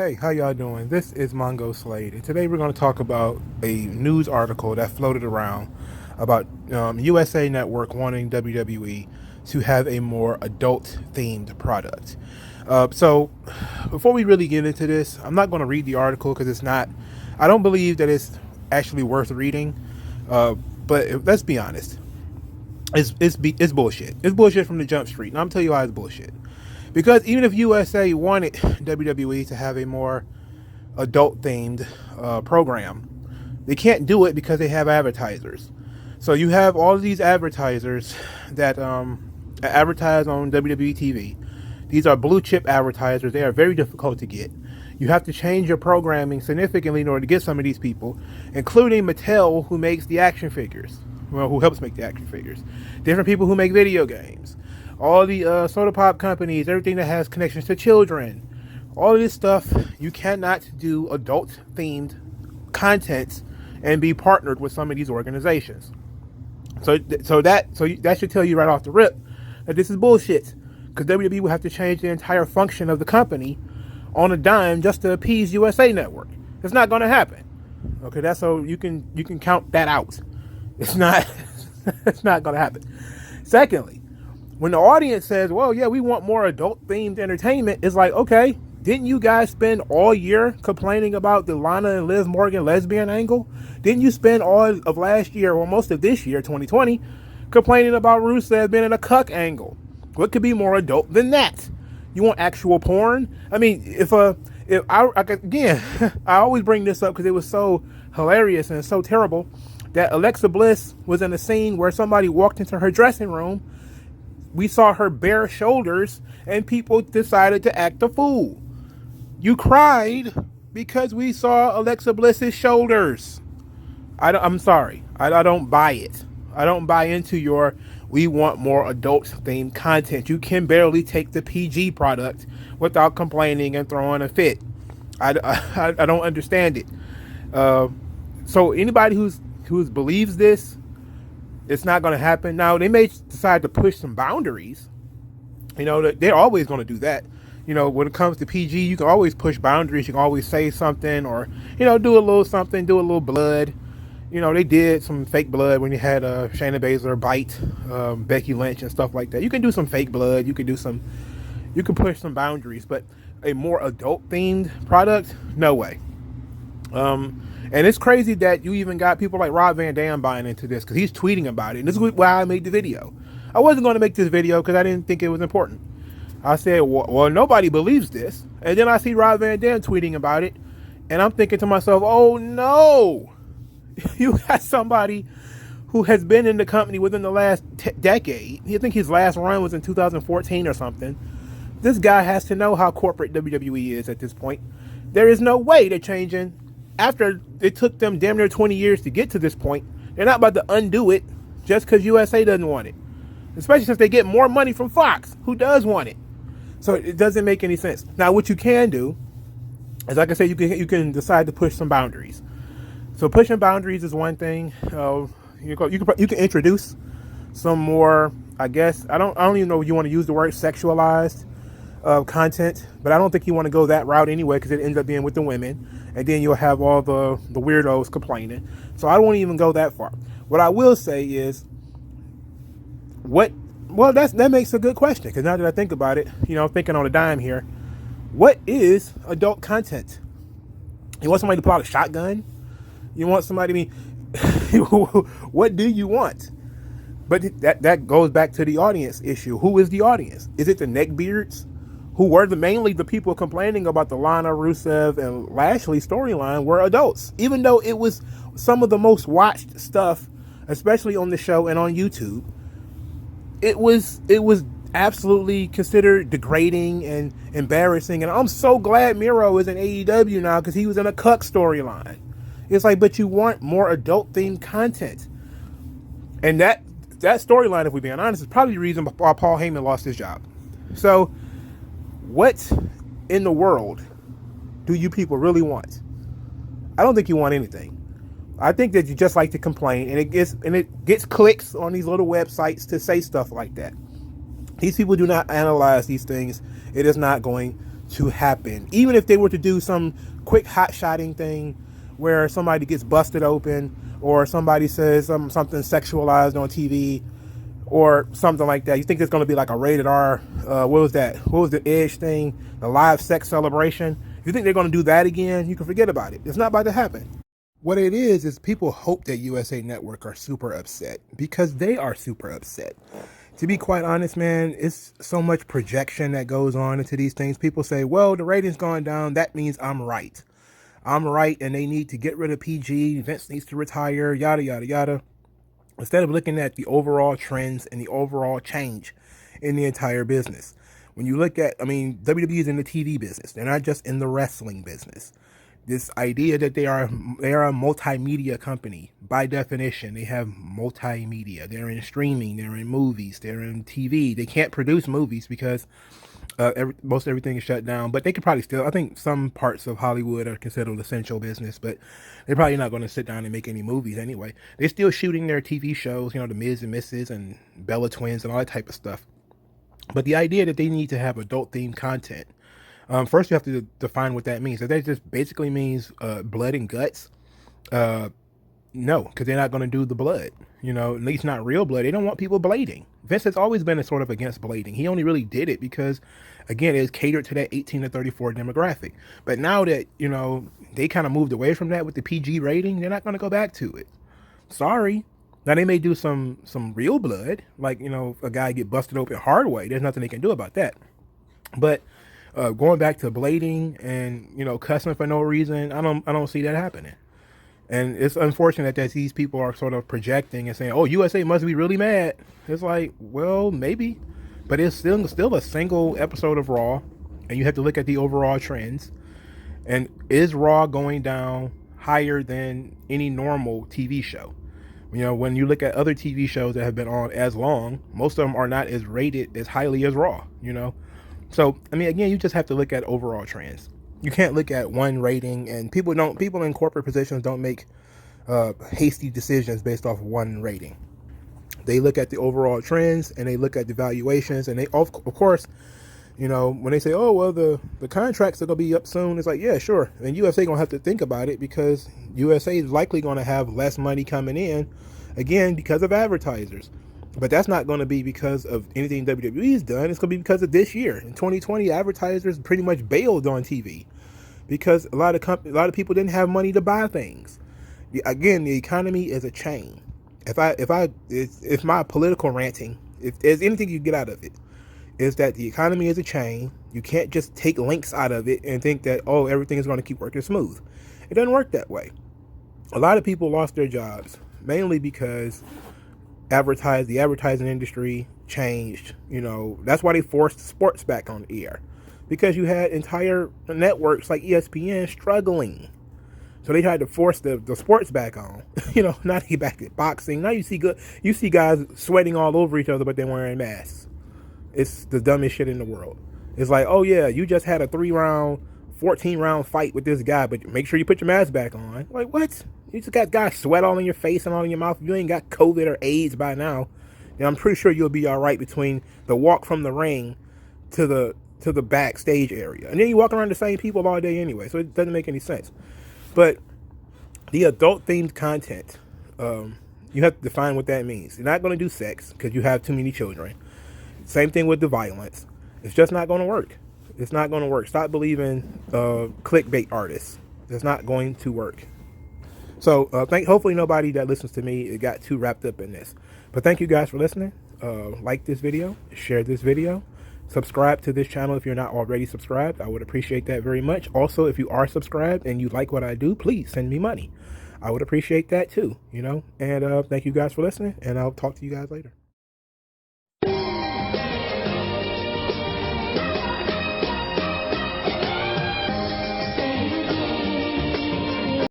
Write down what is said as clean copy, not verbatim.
Hey, how y'all doing? This is Mongo Slade, and today we're going to talk about a news article that floated around about USA Network wanting WWE to have a more adult-themed product. So, before we really get into this, I'm not going to read the article because it's not. I don't believe that it's actually worth reading. But let's be honest, it's bullshit. It's bullshit from the jump street, and I'm telling you why it's bullshit. Because even if USA wanted WWE to have a more adult themed program, they can't do it because they have advertisers. So you have all of these advertisers that advertise on WWE TV. These are blue chip advertisers. They are very difficult to get. You have to change your programming significantly in order to get some of these people, including Mattel, who makes the action figures. Well, who helps make the action figures. Different people who make video games. All the soda pop companies, everything that has connections to children. All of this stuff, you cannot do adult themed content and be partnered with some of these organizations. So that should tell you right off the rip that this is bullshit. Because WWE will have to change the entire function of the company on a dime just to appease USA Network. It's not going to happen. Okay, that's so you can count that out. It's not it's not going to happen. Secondly, when the audience says, "Well, yeah, we want more adult-themed entertainment," it's like, okay, didn't you guys spend all year complaining about the Lana and Liv Morgan lesbian angle? Didn't you spend all of last year, or most of this year, 2020, complaining about Rusev being in a cuck angle? What could be more adult than that? You want actual porn? I mean, if I again, I always bring this up because it was so hilarious and so terrible that Alexa Bliss was in a scene where somebody walked into her dressing room. We saw her bare shoulders, and people decided to act a fool. You cried because we saw Alexa Bliss's shoulders. I'm sorry. I don't buy it. I don't buy into your we want more adult-themed content. You can barely take the PG product without complaining and throwing a fit. I don't understand it. So anybody who believes this, it's not going to happen. Now, they may decide to push some boundaries. You know, they're always going to do that. You know, when it comes to PG, you can always push boundaries. You can always say something or, you know, do a little something, do a little blood. You know, they did some fake blood when you had Shayna Baszler bite Becky Lynch and stuff like that. You can do some fake blood. You can push some boundaries. But a more adult-themed product, no way. And it's crazy that you even got people like Rob Van Dam buying into this because he's tweeting about it. And this is why I made the video. I wasn't going to make this video because I didn't think it was important. I said, well, nobody believes this. And then I see Rob Van Dam tweeting about it. And I'm thinking to myself, oh, no. You got somebody who has been in the company within the last decade. I think his last run was in 2014 or something. This guy has to know how corporate WWE is at this point. There is no way they're changing. After it took them damn near 20 years to get to this point, they're not about to undo it just because USA doesn't want it. Especially since they get more money from Fox, who does want it. So it doesn't make any sense. Now, what you can do is, like I said, you can decide to push some boundaries. So pushing boundaries is one thing. You can introduce some more, I guess. I don't even know if you want to use the word sexualized content, but I don't think you want to go that route anyway because it ends up being with the women, and then you'll have all the weirdos complaining. So I won't even go that far. What I will say is, that makes a good question because now that I think about it, you know, I'm thinking on a dime here. What is adult content? You want somebody to pull out a shotgun? You want somebody to be, what do you want? But that goes back to the audience issue. Who is the audience? Is it the neckbeards? Who were mainly the people complaining about the Lana, Rusev, and Lashley storyline were adults. Even though it was some of the most watched stuff, especially on the show and on YouTube, it was absolutely considered degrading and embarrassing. And I'm so glad Miro is in AEW now because he was in a cuck storyline. It's like, but you want more adult-themed content. And that storyline, if we're being honest, is probably the reason why Paul Heyman lost his job. So, what in the world do you people really want? I don't think you want anything. I think that you just like to complain, and it gets clicks on these little websites to say stuff like that. These people do not analyze these things. It is not going to happen. Even if they were to do some quick hot-shotting thing where somebody gets busted open, or somebody says something sexualized on TV, or something like that. You think it's going to be like a rated R, what was that? What was the Edge thing? The live sex celebration? If you think they're going to do that again, you can forget about it. It's not about to happen. What it is people hope that USA Network are super upset because they are super upset. To be quite honest, man, it's so much projection that goes on into these things. People say, well, the rating's gone down. That means I'm right. I'm right, and they need to get rid of PG. Vince needs to retire, yada, yada, yada. Instead of looking at the overall trends and the overall change in the entire business. When you look at, WWE is in the TV business. They're not just in the wrestling business. This idea that they are a multimedia company, by definition, they have multimedia. They're in streaming, they're in movies, they're in TV. They can't produce movies because most everything is shut down, but they could probably still, I think some parts of Hollywood are considered essential business, but they're probably not going to sit down and make any movies anyway. They're still shooting their TV shows, the Miz and Mrs. and Bella Twins and all that type of stuff. But the idea that they need to have adult themed content, first you have to define what that means. If that just basically means blood and guts, no, because they're not going to do the blood, at least not real blood. They don't want people blading. Vince has always been sort of against blading. He only really did it because, again, it's catered to that 18 to 34 demographic. But now that, they kind of moved away from that with the PG rating, they're not going to go back to it. Sorry. Now, they may do some real blood, like, if a guy get busted open hard way, there's nothing they can do about that. But going back to blading and, cussing for no reason, I don't see that happening. And it's unfortunate that these people are sort of projecting and saying, oh, USA must be really mad. It's like, well, maybe. But it's still a single episode of Raw. And you have to look at the overall trends. And is Raw going down higher than any normal TV show? When you look at other TV shows that have been on as long, most of them are not as rated as highly as Raw, So, again, you just have to look at overall trends. You can't look at one rating, and people in corporate positions don't make hasty decisions based off one rating. They look at the overall trends and they look at the valuations, and they of course, when they say, oh well, the contracts are gonna be up soon, it's like, yeah, sure. And USA gonna have to think about it because USA is likely gonna have less money coming in, again, because of advertisers. But that's not going to be because of anything WWE's done. It's going to be because of this year. In 2020, advertisers pretty much bailed on TV because a lot of people didn't have money to buy things. Again, the economy is a chain. If my political ranting, if there's anything you get out of it, is that the economy is a chain. You can't just take links out of it and think that, oh, everything is going to keep working smooth. It doesn't work that way. A lot of people lost their jobs, mainly because the advertising industry changed. That's why they forced sports back on the air, because you had entire networks like ESPN struggling, so they tried to force the sports back on. Now they back at boxing. Now you see guys sweating all over each other, but they're wearing masks. It's the dumbest shit in the world. It's like, oh yeah, you just had a 14-round fight with this guy, but make sure you put your mask back on. Like, what? You just got guys sweat all in your face and all in your mouth. If you ain't got COVID or AIDS by now, then I'm pretty sure you'll be all right between the walk from the ring to the backstage area. And then you walk around the same people all day anyway, so it doesn't make any sense. But the adult-themed content, you have to define what that means. You're not going to do sex because you have too many children. Same thing with the violence. It's just not going to work. It's not going to work. Stop believing clickbait artists. It's not going to work. So hopefully nobody that listens to me got too wrapped up in this. But thank you guys for listening. Like this video, share this video, subscribe to this channel if you're not already subscribed. I would appreciate that very much. Also, if you are subscribed and you like what I do, please send me money. I would appreciate that too, And thank you guys for listening, and I'll talk to you guys later.